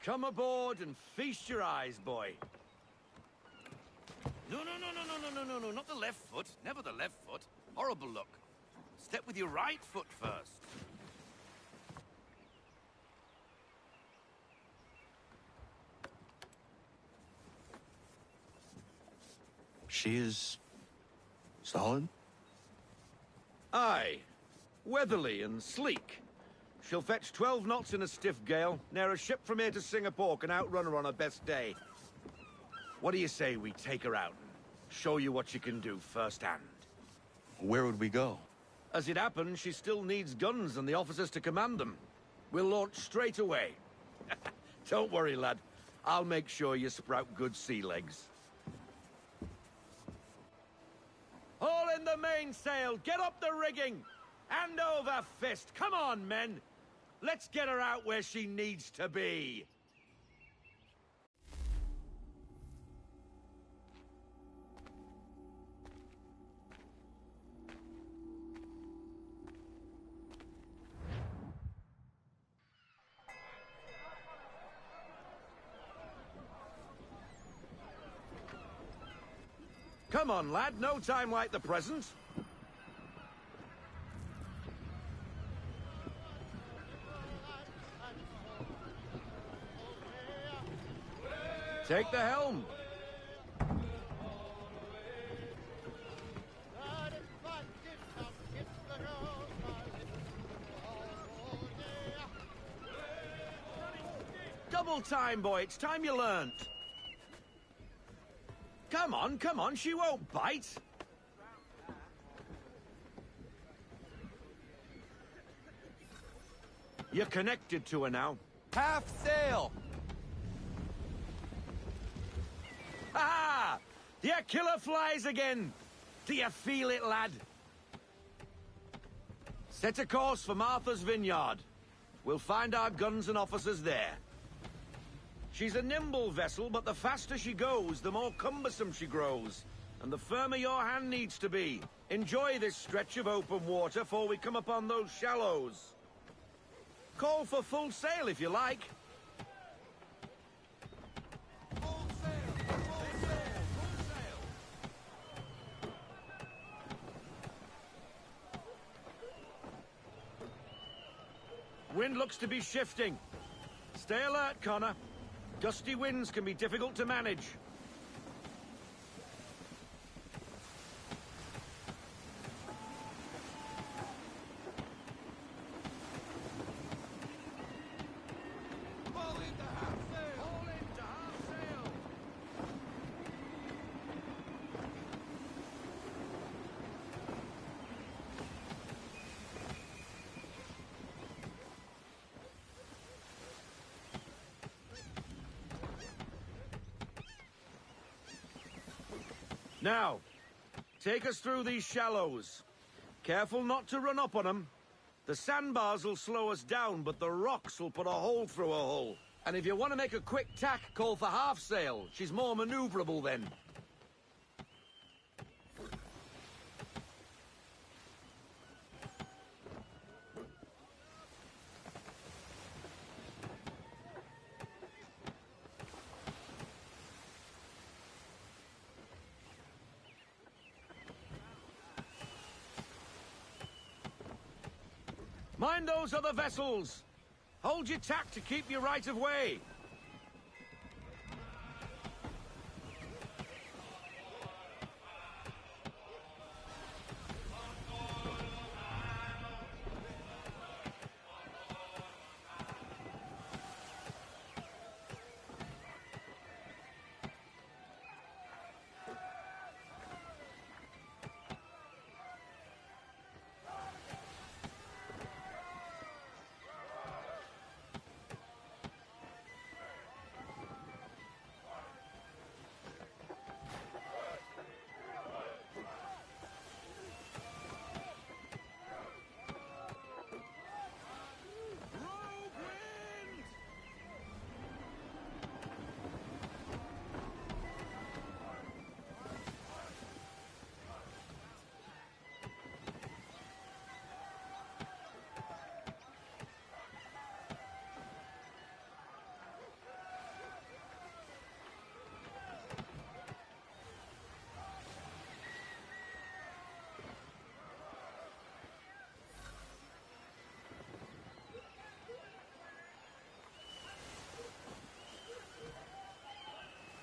Come aboard and feast your eyes, boy. No, not the left foot. Never the left foot. Horrible look. Step with your right foot first. She is... solid? Aye. Weatherly and sleek. She'll fetch 12 knots in a stiff gale, ne'er a ship from here to Singapore can outrun her on her best day. What do you say we take her out and show you what she can do firsthand? Where would we go? As it happens, she still needs guns and the officers to command them. We'll launch straight away. Don't worry, lad. I'll make sure you sprout good sea legs. Haul in the mainsail! Get up the rigging! Hand over fist! Come on, men! Let's get her out where she needs to be! Come on, lad. No time like the present. Take the helm. Double time, boy. It's time you learned. Come on, she won't bite. You're connected to her now. Half sail! Ha! Your killer flies again! Do you feel it, lad? Set a course for Martha's Vineyard. We'll find our guns and officers there. She's a nimble vessel, but the faster she goes, the more cumbersome she grows. And the firmer your hand needs to be. Enjoy this stretch of open water before we come upon those shallows. Call for full sail if you like. Full sail! Full sail! Full sail! Wind looks to be shifting. Stay alert, Connor. Gusty winds can be difficult to manage. Pull into half sail! Haul into half sail! Now, take us through these shallows. Careful not to run up on them. The sandbars will slow us down, but the rocks will put a hole through a hull. And if you want to make a quick tack, call for half sail. She's more maneuverable then. Mind those other vessels! Hold your tack to keep your right of way!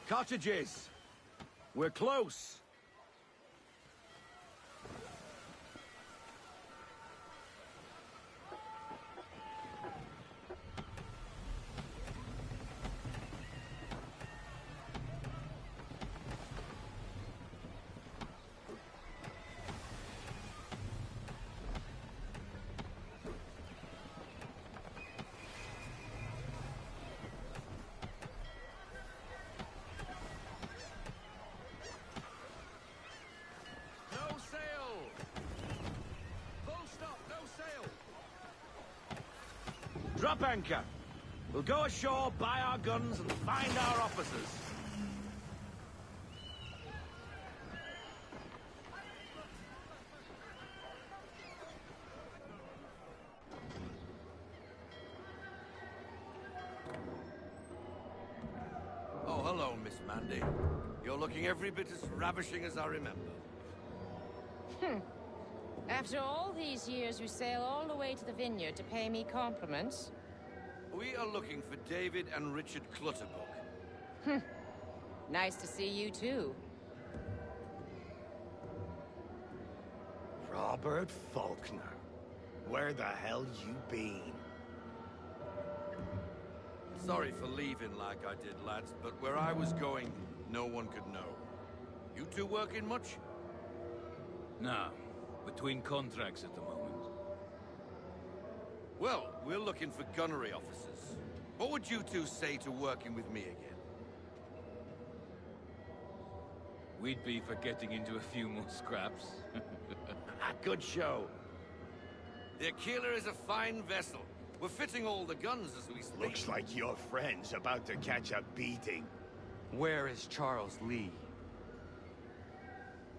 Cottages. We're close. Drop anchor. We'll go ashore, buy our guns, and find our officers. Oh, hello, Miss Mandy. You're looking every bit as ravishing as I remember. After all these years, you sail all the way to the vineyard to pay me compliments? We are looking for David and Richard Clutterbuck. Nice to see you, too. Robert Faulkner. Where the hell you been? Sorry for leaving like I did, lads, but where I was going, no one could know. You two working much? No. Between contracts at the moment. Well, we're looking for gunnery officers. What would you two say to working with me again? We'd be for getting into a few more scraps. Good show. The Aquila is a fine vessel. We're fitting all the guns as we speak. Looks like your friend's about to catch a beating. Where is Charles Lee?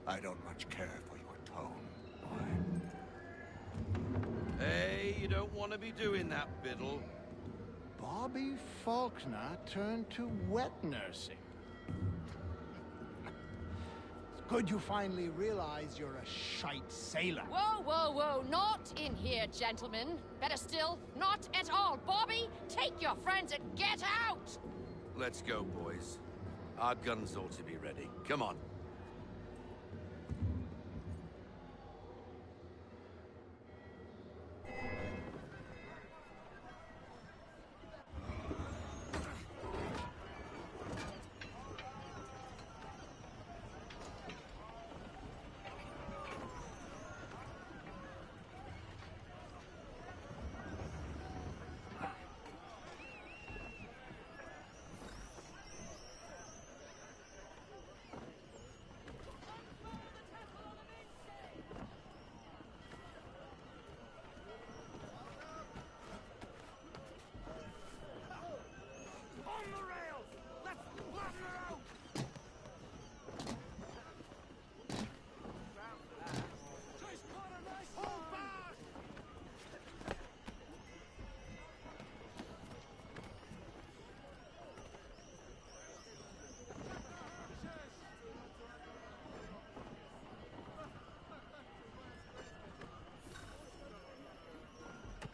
I don't much care for your tone, boy. Hey, you don't want to be doing that, Biddle. Bobby Faulkner turned to wet nursing. It's good you finally realize you're a shite sailor. Whoa, whoa, whoa, not in here, gentlemen. Better still, not at all. Bobby, take your friends and get out! Let's go, boys. Our guns ought to be ready. Come on.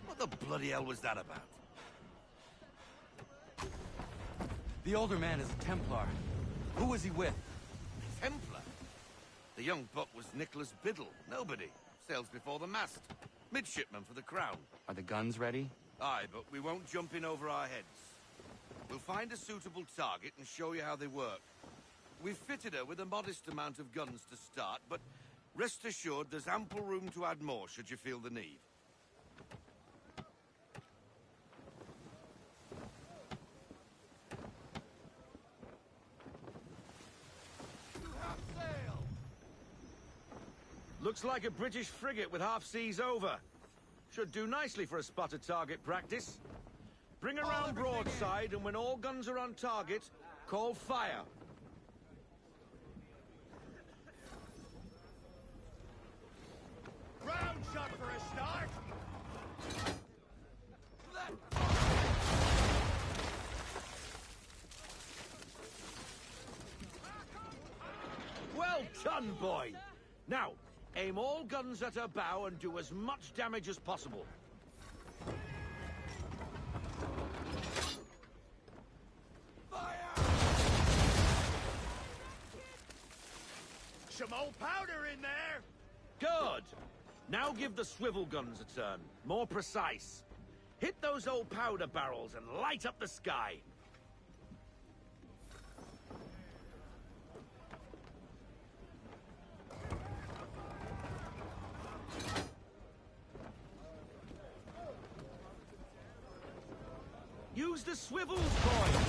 What the bloody hell was that about? The older man is a Templar. Who was he with? Templar? The young buck was Nicholas Biddle. Nobody. Sails before the mast. Midshipman for the Crown. Are the guns ready? Aye, but we won't jump in over our heads. We'll find a suitable target and show you how they work. We've fitted her with a modest amount of guns to start, but rest assured there's ample room to add more should you feel the need. Looks like a British frigate with half seas over. Should do nicely for a spotted target practice. Bring around broadside, and when all guns are on target, call fire. Round shot for a start! Well done, boy! Now, aim all guns at her bow and do as much damage as possible. Some old powder in there! Good! Now give the swivel guns a turn. More precise. Hit those old powder barrels and light up the sky. Use the swivels, boy!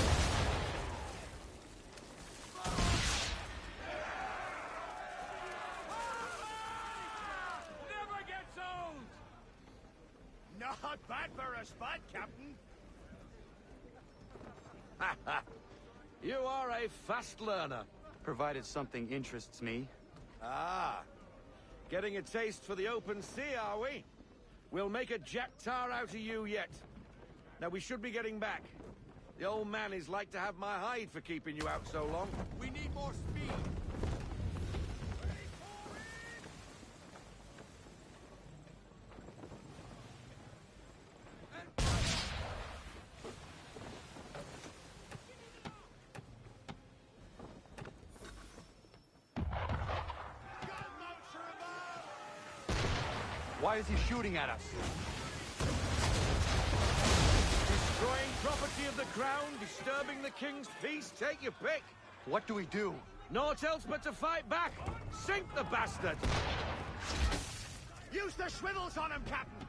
Not bad for a spot, Captain. You are a fast learner. Provided something interests me. Ah, getting a taste for the open sea, are we? We'll make a jack tar out of you yet. Now we should be getting back. The old man is like to have my hide for keeping you out so long. We need more speed. Why is he shooting at us? Destroying property of the crown, disturbing the king's peace, take your pick. What do we do? Naught else but to fight back. Sink the bastard! Use the swivels on him, Captain!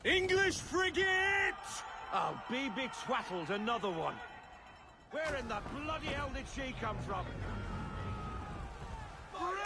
English frigate! Oh, be betwattled, another one. Where in the bloody hell did she come from? Brace!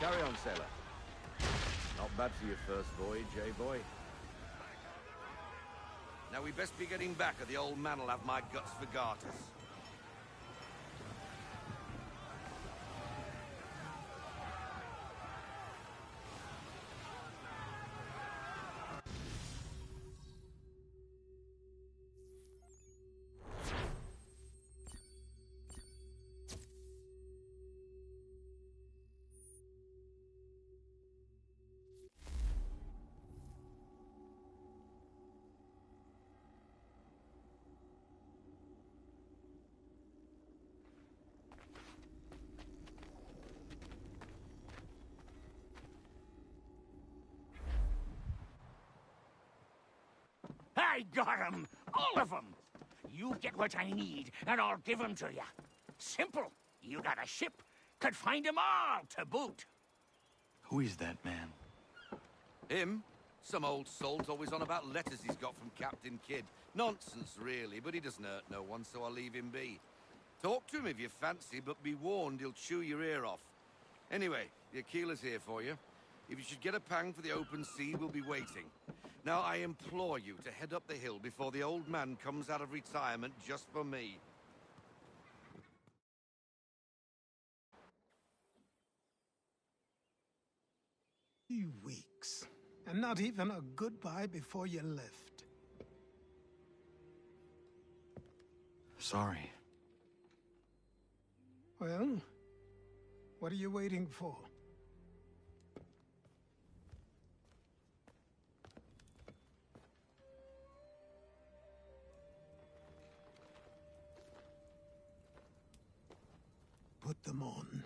Carry on, sailor. Not bad for your first voyage, eh, boy? Now we best be getting back, or the old man'll have my guts for garters. I got 'em! All of 'em! you get what I need, and I'll give 'em to you. Simple. You got a ship. Could find 'em all to boot. Who is that man? Him? Some old salt always on about letters he's got from Captain Kidd. Nonsense, really, but he doesn't hurt no one, so I'll leave him be. Talk to him if you fancy, but be warned he'll chew your ear off. Anyway, the Aquila's here for you. If you should get a pang for the open sea, we'll be waiting. Now, I implore you to head up the hill before the old man comes out of retirement just for me. 3 weeks. And not even a goodbye before you left. Sorry. Well, what are you waiting for? Put them on.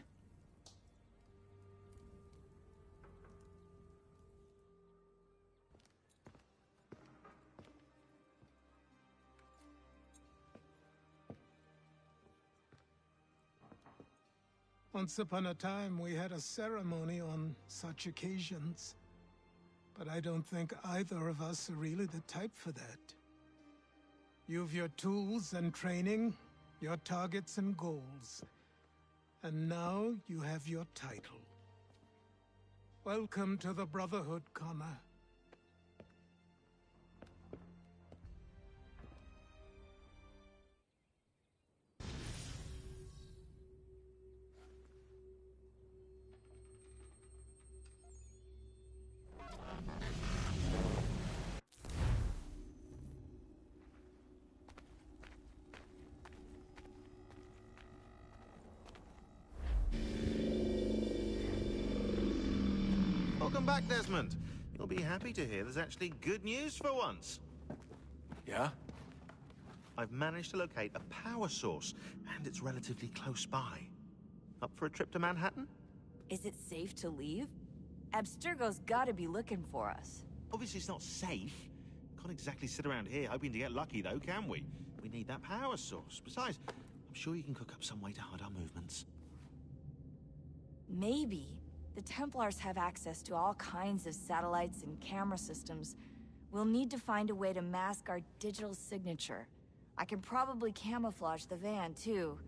Once upon a time, we had a ceremony on such occasions. But I don't think either of us are really the type for that. You've your tools and training, your targets and goals. And now you have your title. Welcome to the Brotherhood, Connor. Welcome back, Desmond. You'll be happy to hear there's actually good news for once. Yeah? I've managed to locate a power source, and it's relatively close by. Up for a trip to Manhattan? Is it safe to leave? Abstergo's gotta be looking for us. Obviously it's not safe. Can't exactly sit around here hoping to get lucky, though, can we? We need that power source. Besides, I'm sure you can cook up some way to hide our movements. Maybe. The Templars have access to all kinds of satellites and camera systems. We'll need to find a way to mask our digital signature. I can probably camouflage the van, too.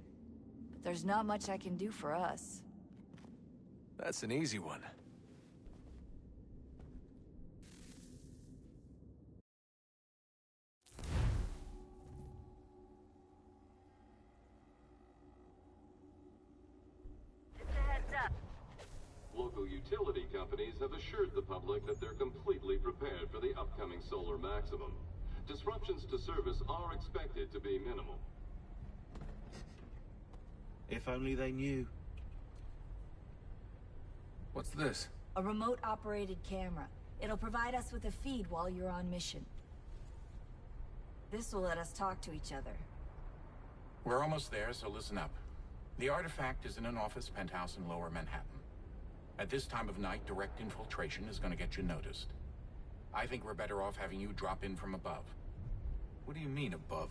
But there's not much I can do for us. That's an easy one. Local utility companies have assured the public that they're completely prepared for the upcoming solar maximum. Disruptions to service are expected to be minimal. If only they knew. What's this? A remote-operated camera. It'll provide us with a feed while you're on mission. This will let us talk to each other. We're almost there, so listen up. The artifact is in an office penthouse in Lower Manhattan. At this time of night, direct infiltration is going to get you noticed. I think we're better off having you drop in from above. What do you mean, above?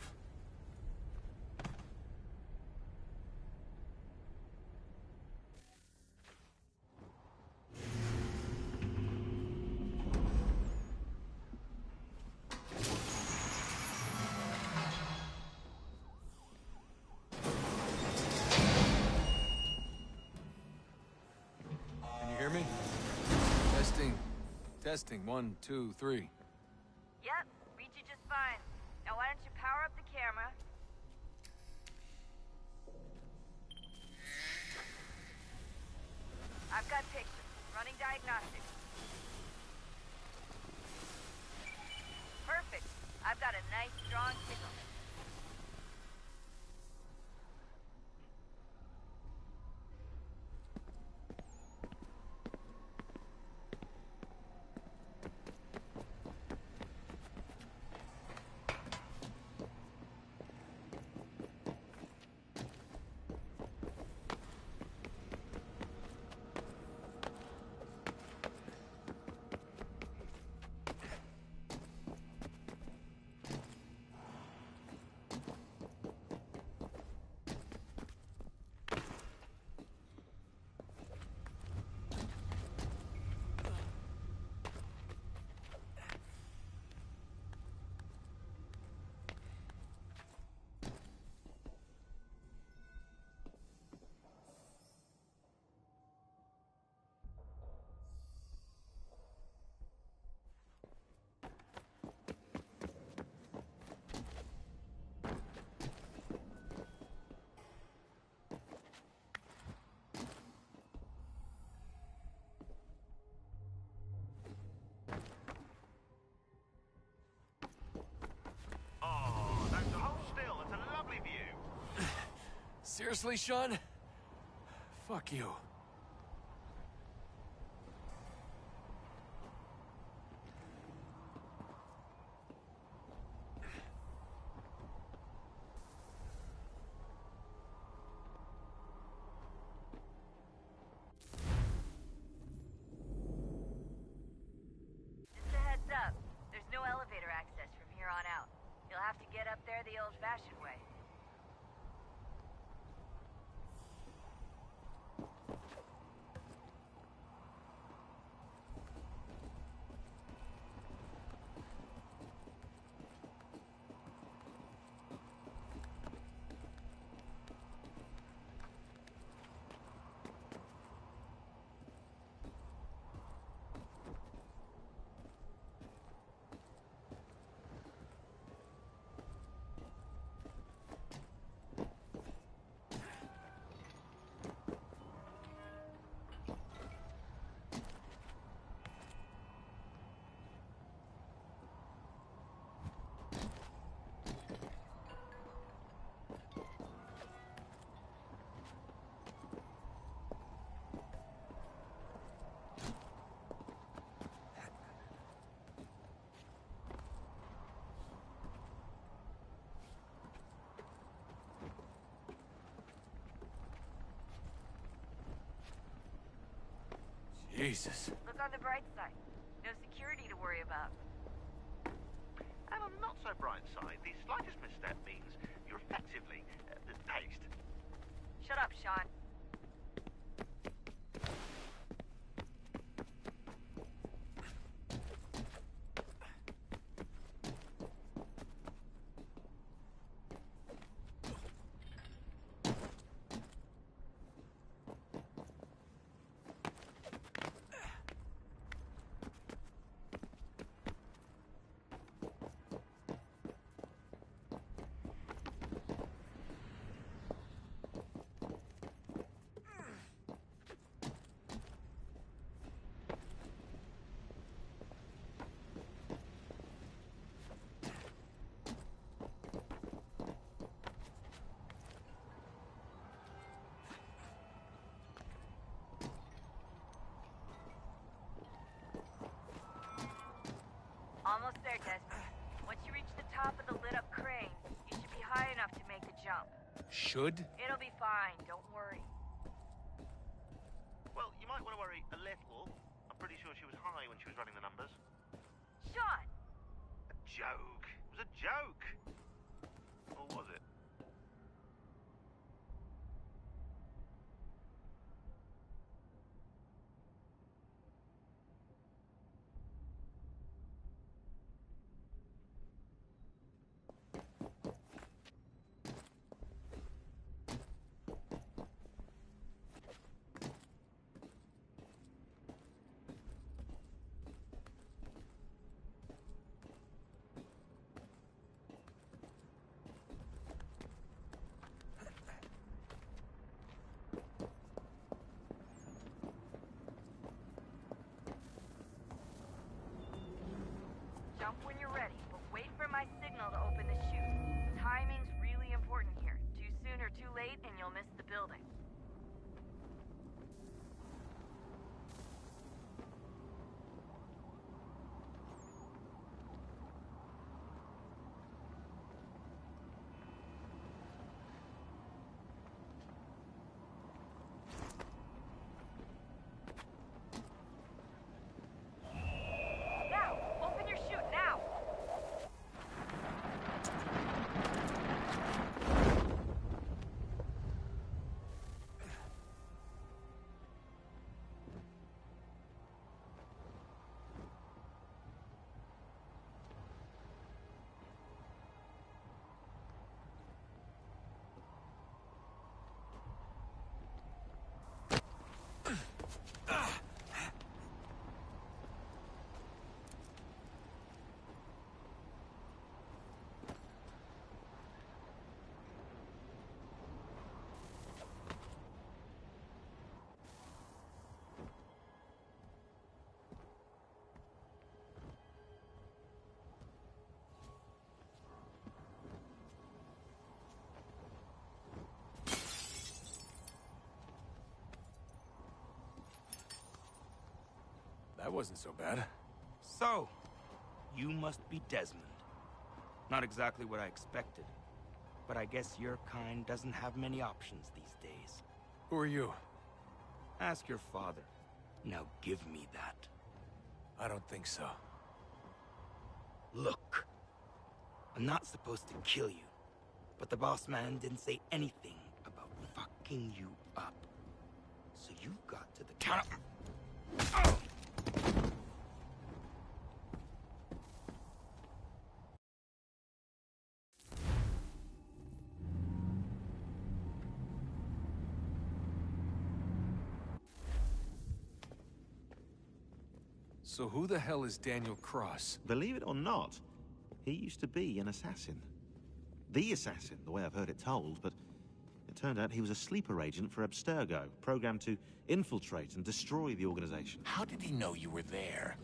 Testing, 1, 2, 3. Yep, read you just fine. Now why don't you power up the camera? I've got pictures. Running diagnostics. Perfect. I've got a nice, strong signal. Seriously, Sean? Fuck you. Just a heads up. There's no elevator access from here on out. You'll have to get up there the old-fashioned way. Jesus. Look on the bright side. No security to worry about. And on the not so bright side, the slightest misstep means you're effectively paced. Shut up, Sean. Almost there, Desmond. Once you reach the top of the lit-up crane, you should be high enough to make the jump. Should? It'll be fine, don't worry. Well, you might want to worry a little. I'm pretty sure she was high when she was running the numbers. Sean! A joke. It was a joke. Or was it? Jump when you're ready, but wait for my signal to open the chute. Timing's really important here. Too soon or too late, and you'll miss the building. Now! Open your chute, now! That wasn't so bad. So, you must be Desmond. Not exactly what I expected, but I guess your kind doesn't have many options these days. Who are you? Ask your father. Now give me that. I don't think so. Look, I'm not supposed to kill you, but the boss man didn't say anything about fucking you up. So you've got to the town. So who the hell is Daniel Cross? Believe it or not, he used to be an assassin. The assassin, the way I've heard it told, but it turned out he was a sleeper agent for Abstergo, programmed to infiltrate and destroy the organization. How did he know you were there?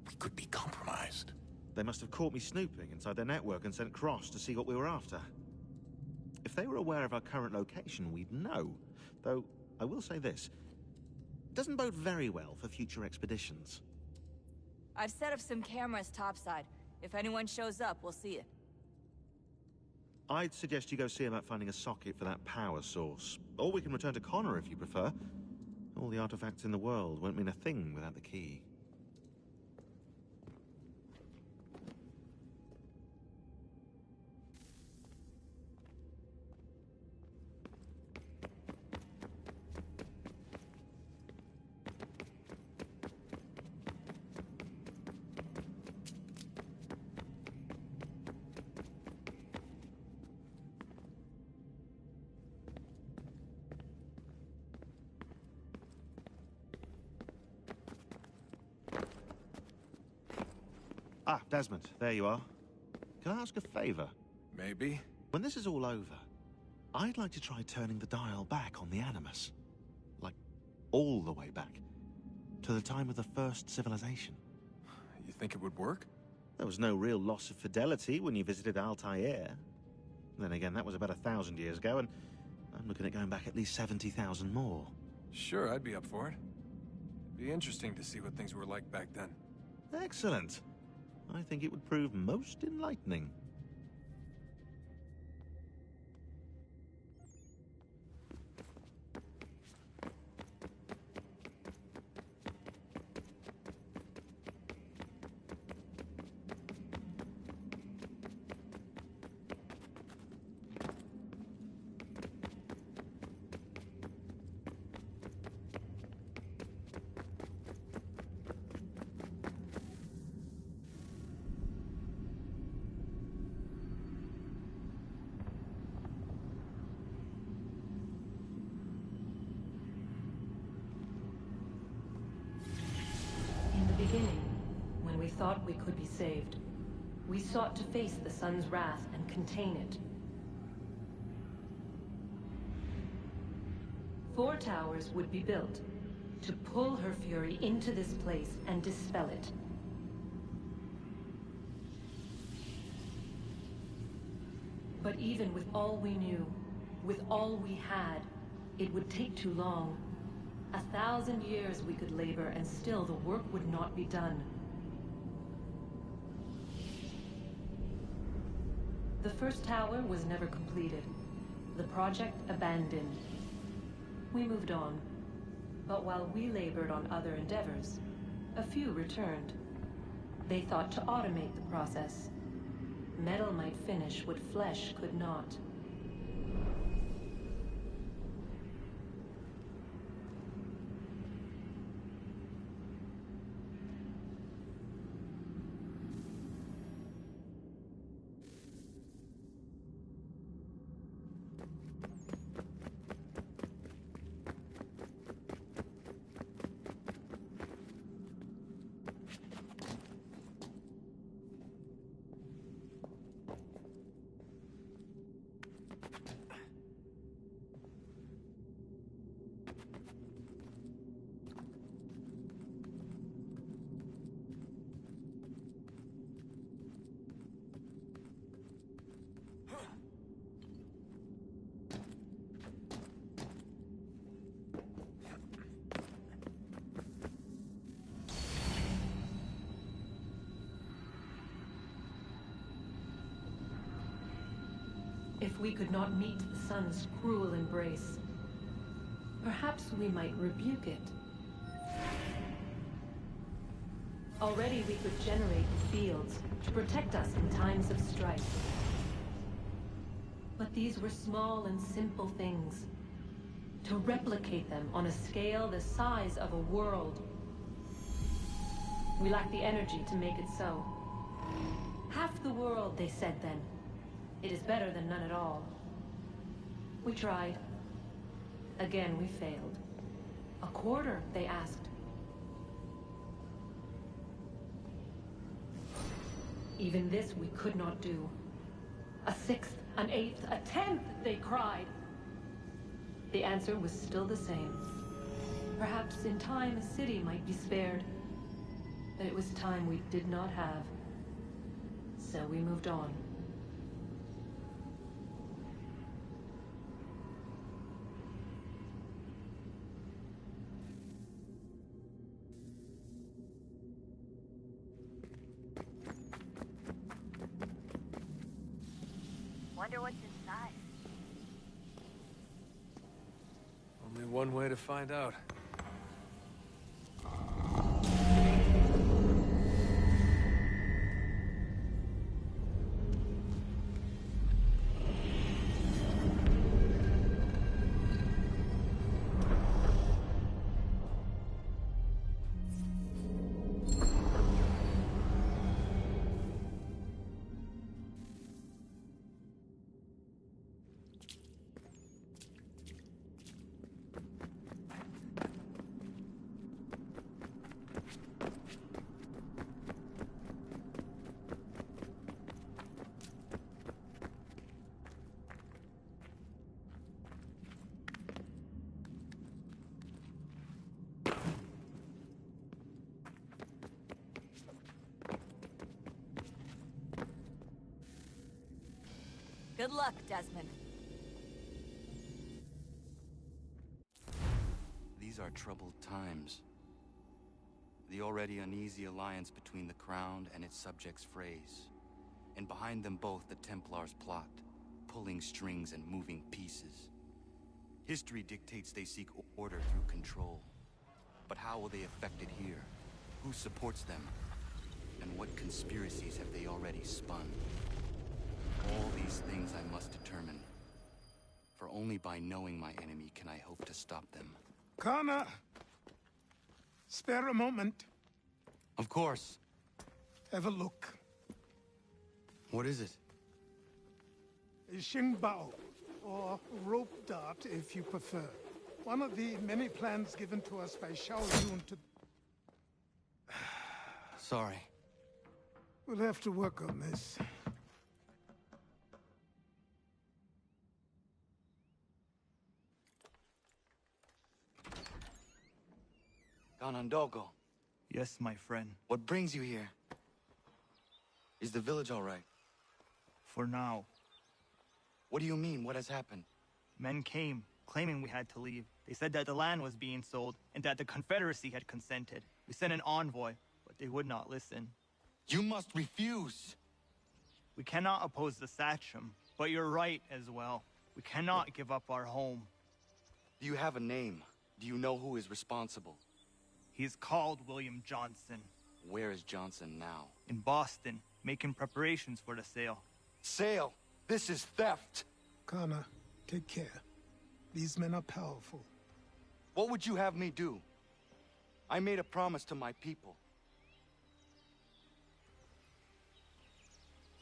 We could be compromised. They must have caught me snooping inside their network and sent Cross to see what we were after. If they were aware of our current location, we'd know. Though, I will say this. It doesn't bode very well for future expeditions. I've set up some cameras topside. If anyone shows up, we'll see it. I'd suggest you go see about finding a socket for that power source. Or we can return to Connor if you prefer. All the artifacts in the world won't mean a thing without the key. Ah, Desmond, there you are. Can I ask a favor? Maybe. When this is all over, I'd like to try turning the dial back on the Animus. Like, all the way back. To the time of the first civilization. You think it would work? There was no real loss of fidelity when you visited Altair. Then again, that was about 1,000 years ago, and I'm looking at going back at least 70,000 more. Sure, I'd be up for it. It'd be interesting to see what things were like back then. Excellent. I think it would prove most enlightening. Beginning, when we thought we could be saved, we sought to face the sun's wrath and contain it. 4 towers would be built to pull her fury into this place and dispel it. But even with all we knew, with all we had, it would take too long. 1,000 years we could labor, and still the work would not be done. The first tower was never completed. The project abandoned. We moved on. But while we labored on other endeavors, a few returned. They thought to automate the process. Metal might finish what flesh could not. If we could not meet the sun's cruel embrace, perhaps we might rebuke it. Already we could generate fields to protect us in times of strife. But these were small and simple things. To replicate them on a scale the size of a world, we lack the energy to make it so. Half the world, they said then. It is better than none at all. We tried. Again, we failed. A quarter, they asked. Even this we could not do. A sixth, an eighth, a tenth, they cried. The answer was still the same. Perhaps in time a city might be spared. But it was time we did not have. So we moved on. Wonder what's inside. Only one way to find out. Good luck, Desmond. These are troubled times. The already uneasy alliance between the Crown and its subjects frays. And behind them both the Templars plot, pulling strings and moving pieces. History dictates they seek order through control. But how will they affect it here? Who supports them? And what conspiracies have they already spun? All these things I must determine. For only by knowing my enemy can I hope to stop them. Connor! Spare a moment. Of course. Have a look. What is it? A Xingbao, or rope dart if you prefer. One of the many plans given to us by Shao Yun to... Sorry. We'll have to work on this. Ganondogo. Yes, my friend. What brings you here? Is the village all right? For now. What do you mean? What has happened? Men came, claiming we had to leave. They said that the land was being sold, and that the Confederacy had consented. We sent an envoy, but they would not listen. You must refuse! We cannot oppose the Sachem, but you're right as well. We cannot give up our home. Do you have a name? Do you know who is responsible? He's called William Johnson. Where is Johnson now? In Boston, making preparations for the sale. Sale? This is theft! Connor, take care. These men are powerful. What would you have me do? I made a promise to my people.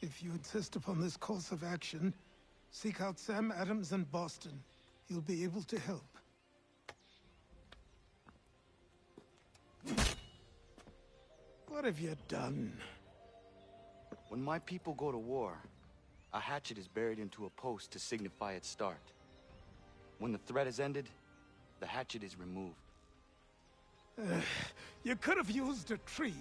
If you insist upon this course of action, seek out Sam Adams in Boston. He'll be able to help. What have you done? When my people go to war, a hatchet is buried into a post to signify its start. When the threat is ended, the hatchet is removed. You could have used a tree.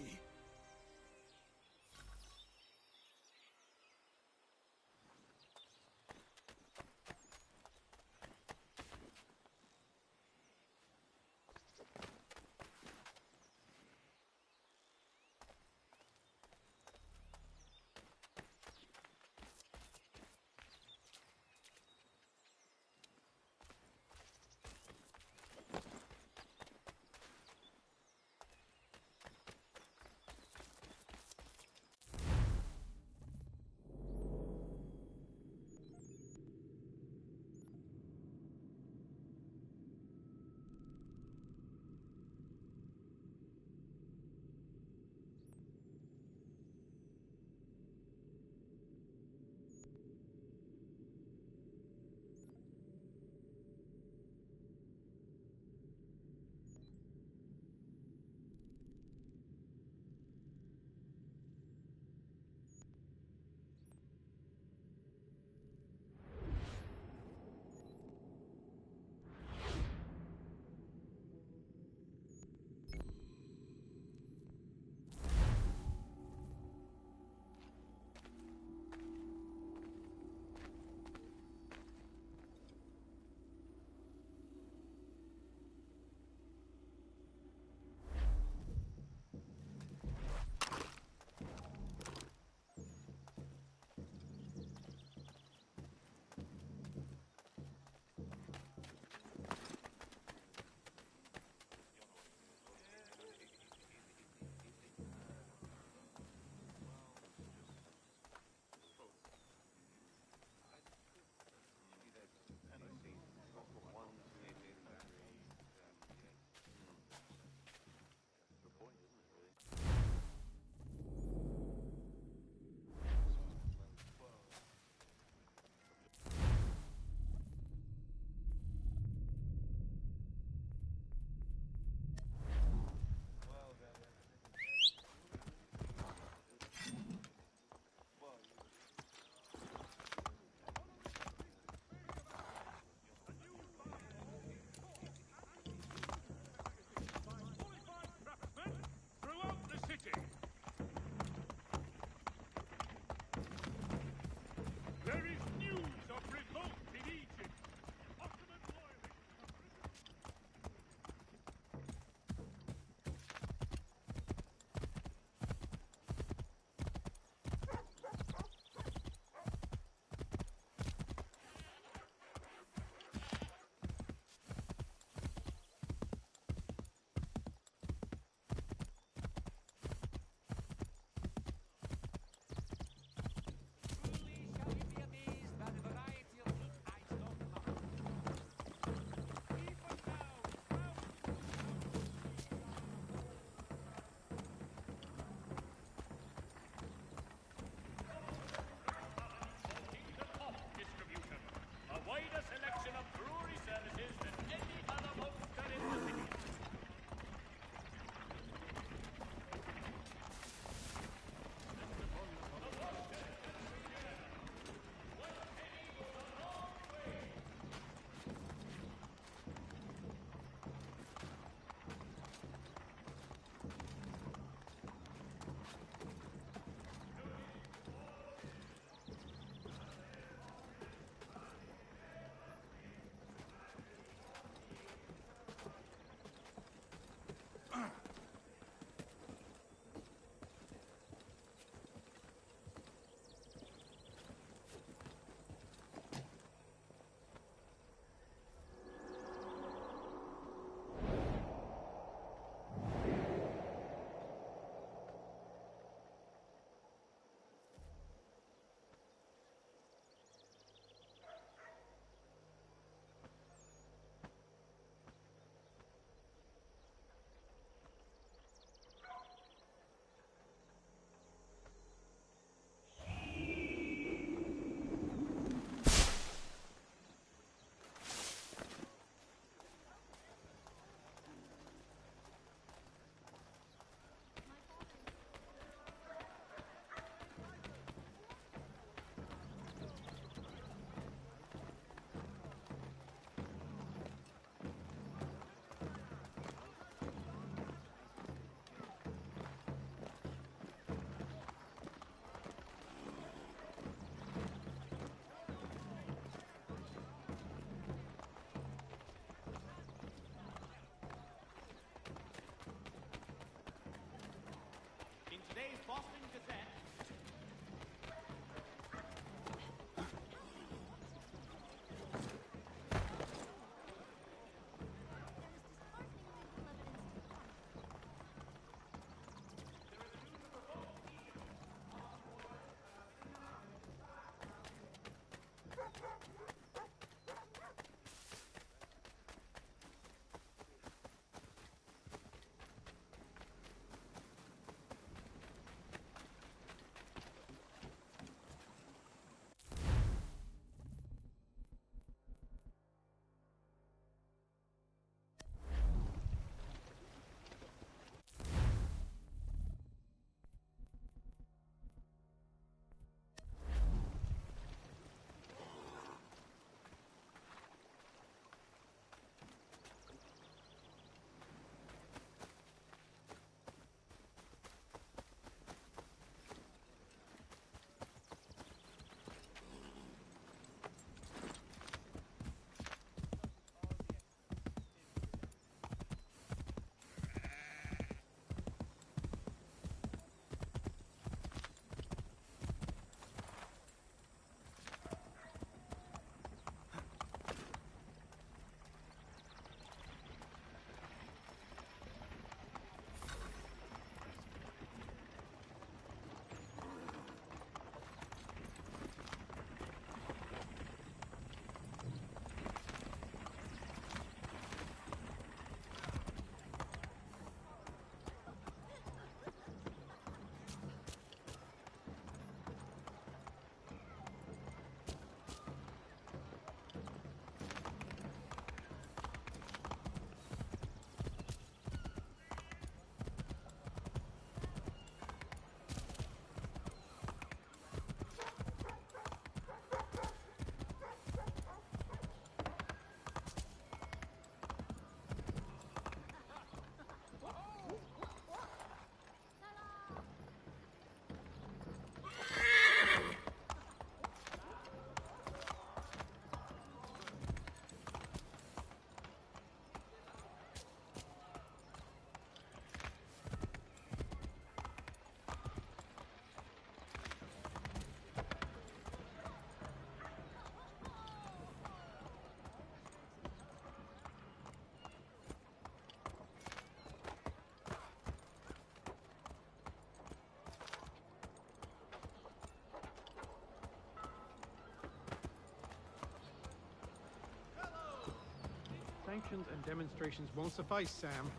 sanctions and demonstrations won't suffice, Sam.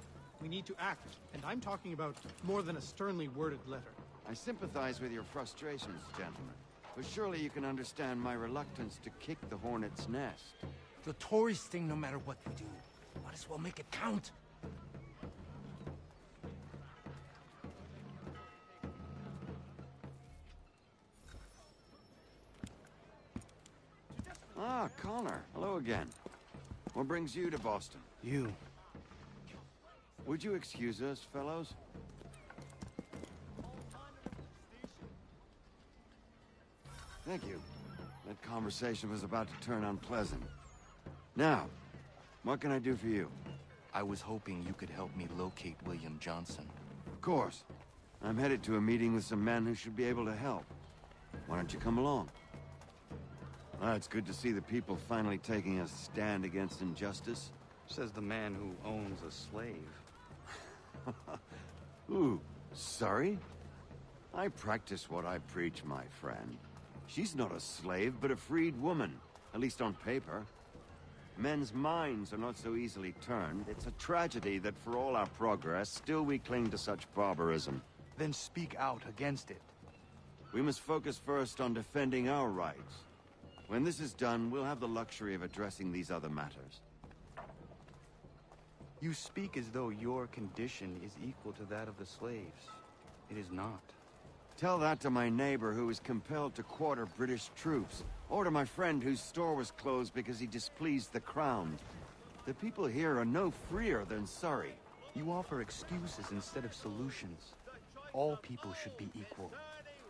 We need to act, and I'm talking about more than a sternly worded letter. I sympathize with your frustrations, gentlemen. But surely you can understand my reluctance to kick the hornet's nest. The tourist thing, no matter what we do. Might as well make it count. Ah, Connor. Hello again. What brings you to Boston? You. Would you excuse us, fellows? Thank you. That conversation was about to turn unpleasant. Now, what can I do for you? I was hoping you could help me locate William Johnson. Of course. I'm headed to a meeting with some men who should be able to help. Why don't you come along? Ah, it's good to see the people finally taking a stand against injustice. Says the man who owns a slave. Ooh, sorry? I practice what I preach, my friend. She's not a slave, but a freed woman, at least on paper. Men's minds are not so easily turned. It's a tragedy that for all our progress, still we cling to such barbarism. Then speak out against it. We must focus first on defending our rights. When this is done, we'll have the luxury of addressing these other matters. You speak as though your condition is equal to that of the slaves. It is not. Tell that to my neighbor who was compelled to quarter British troops, or to my friend whose store was closed because he displeased the crown. The people here are no freer than Surrey. You offer excuses instead of solutions. All people should be equal,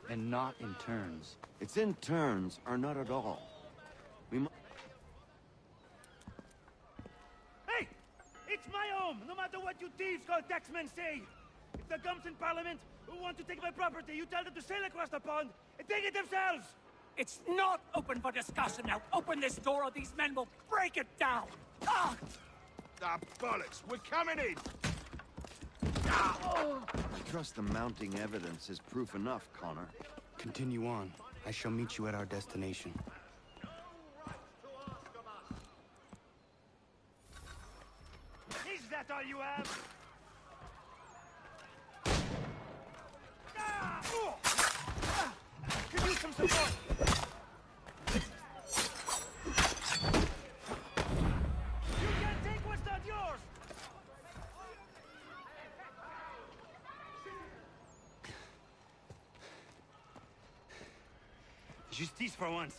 and not in turns. It's in turns, or not at all. We must... Hey! It's my home, no matter what you thieves called taxmen say! If the gums in Parliament who want to take my property, you tell them to sail across the pond and take it themselves! It's not open for discussion now. Open this door or these men will break it down. Ah! Ah, bollocks! We're coming in! I trust the mounting evidence is proof enough, Connor. Continue on. I shall meet you at our destination. Is that all you have? Could use some support! You can't take what's not yours! Justice for once.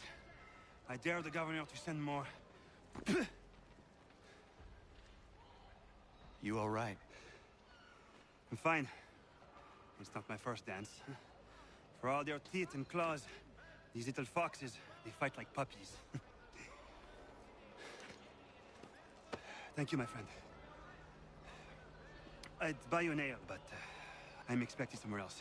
I dare the governor to send more. You all right? I'm fine. It's not my first dance. For all their teeth and claws, these little foxes, they fight like puppies. Thank you, my friend. I'd buy you an ale, but I'm expecting somewhere else.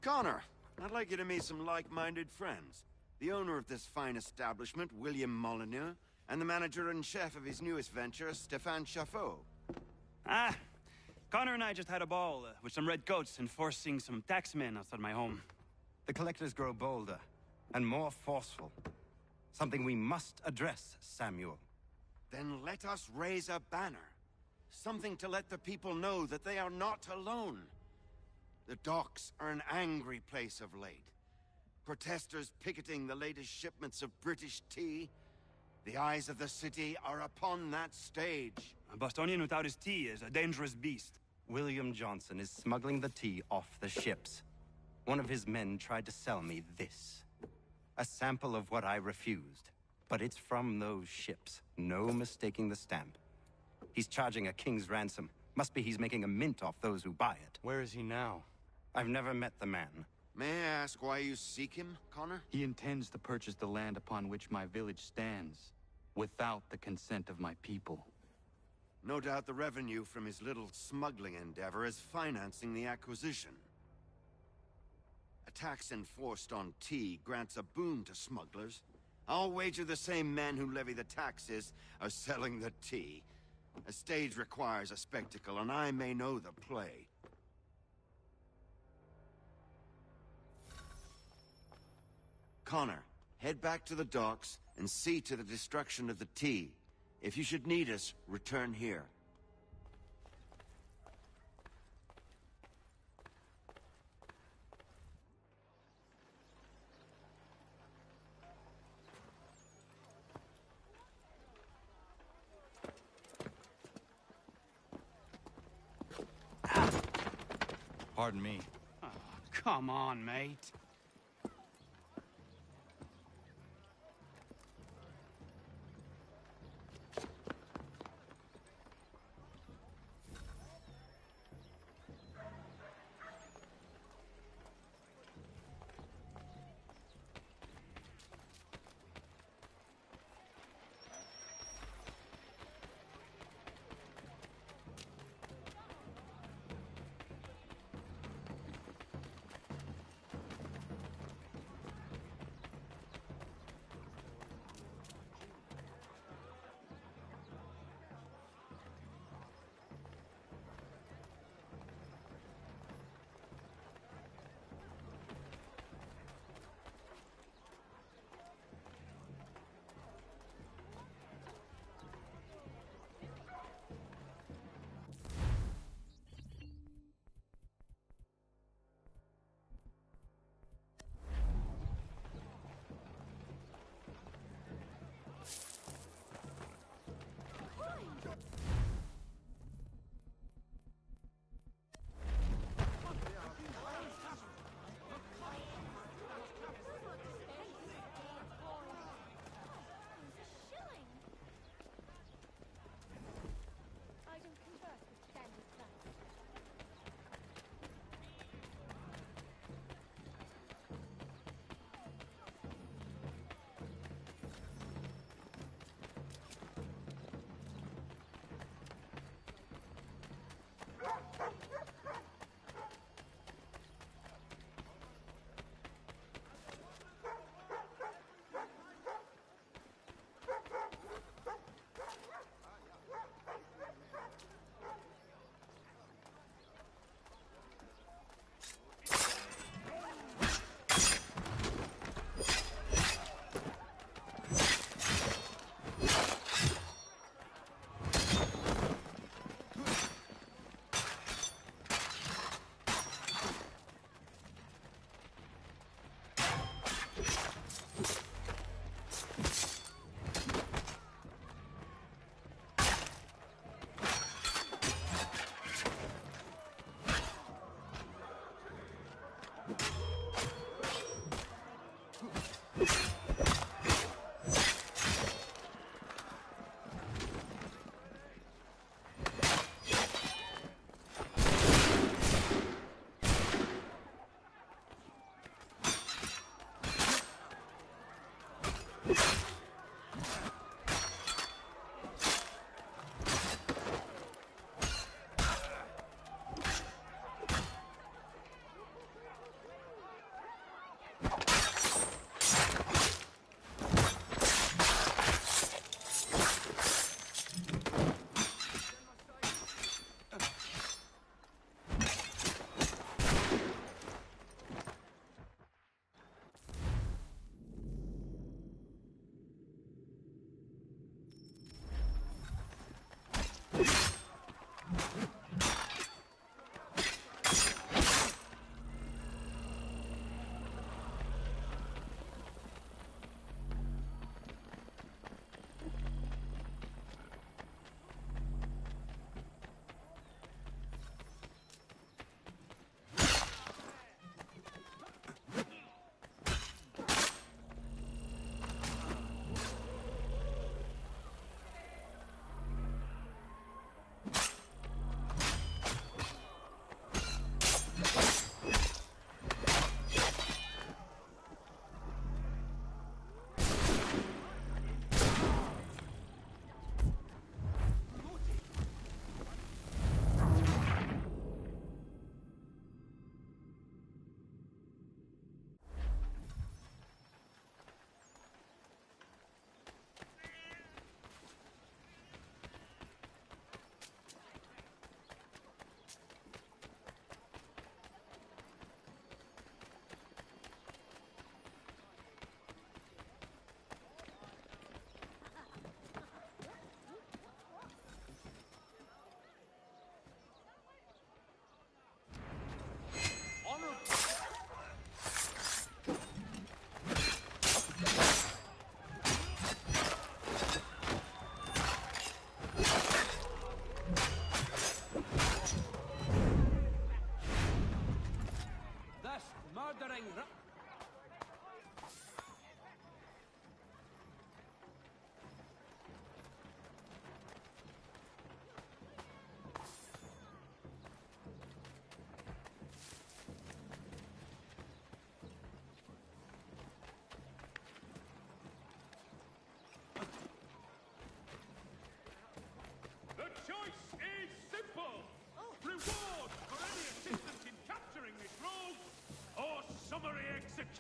Connor, I'd like you to meet some like-minded friends. The owner of this fine establishment, William Molyneux, and the manager and chef of his newest venture, Stéphane Chaffeau. Ah, Connor and I just had a ball with some red coats enforcing some taxmen outside my home. The collectors grow bolder and more forceful. Something we must address, Samuel. Then let us raise a banner. Something to let the people know that they are not alone. The docks are an angry place of late. Protesters picketing the latest shipments of British tea. The eyes of the city are upon that stage. A Bostonian without his tea is a dangerous beast. William Johnson is smuggling the tea off the ships. One of his men tried to sell me this. A sample of what I refused. But it's from those ships. No mistaking the stamp. He's charging a king's ransom. Must be he's making a mint off those who buy it. Where is he now? I've never met the man. May I ask why you seek him, Connor? He intends to purchase the land upon which my village stands, without the consent of my people. No doubt the revenue from his little smuggling endeavor is financing the acquisition. A tax enforced on tea grants a boon to smugglers. I'll wager the same men who levy the taxes are selling the tea. A stage requires a spectacle, and I may know the play. Connor, head back to the docks and see to the destruction of the tea. If you should need us, return here. Pardon me. Oh, come on, mate.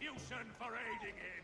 retribution for aiding him.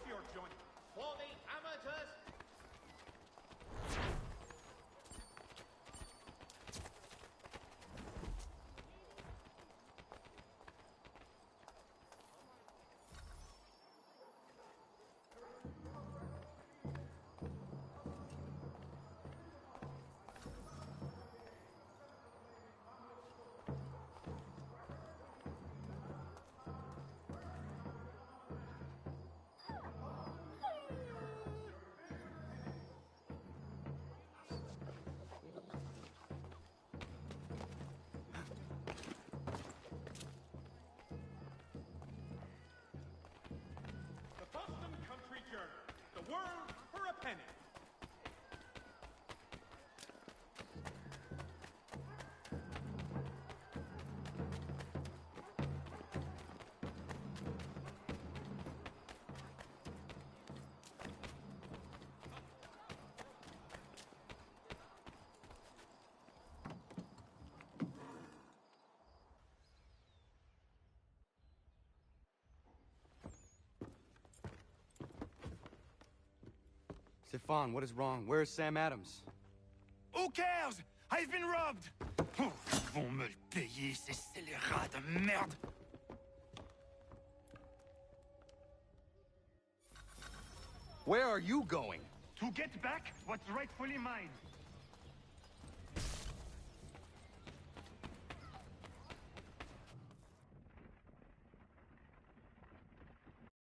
with your joint. For the amateurs. The world for a penny. Stefan, what is wrong? Where is Sam Adams? Who cares? I've been robbed! Oh, ils vont me le payer, ces scélérats de merde! Where are you going? To get back what's rightfully mine.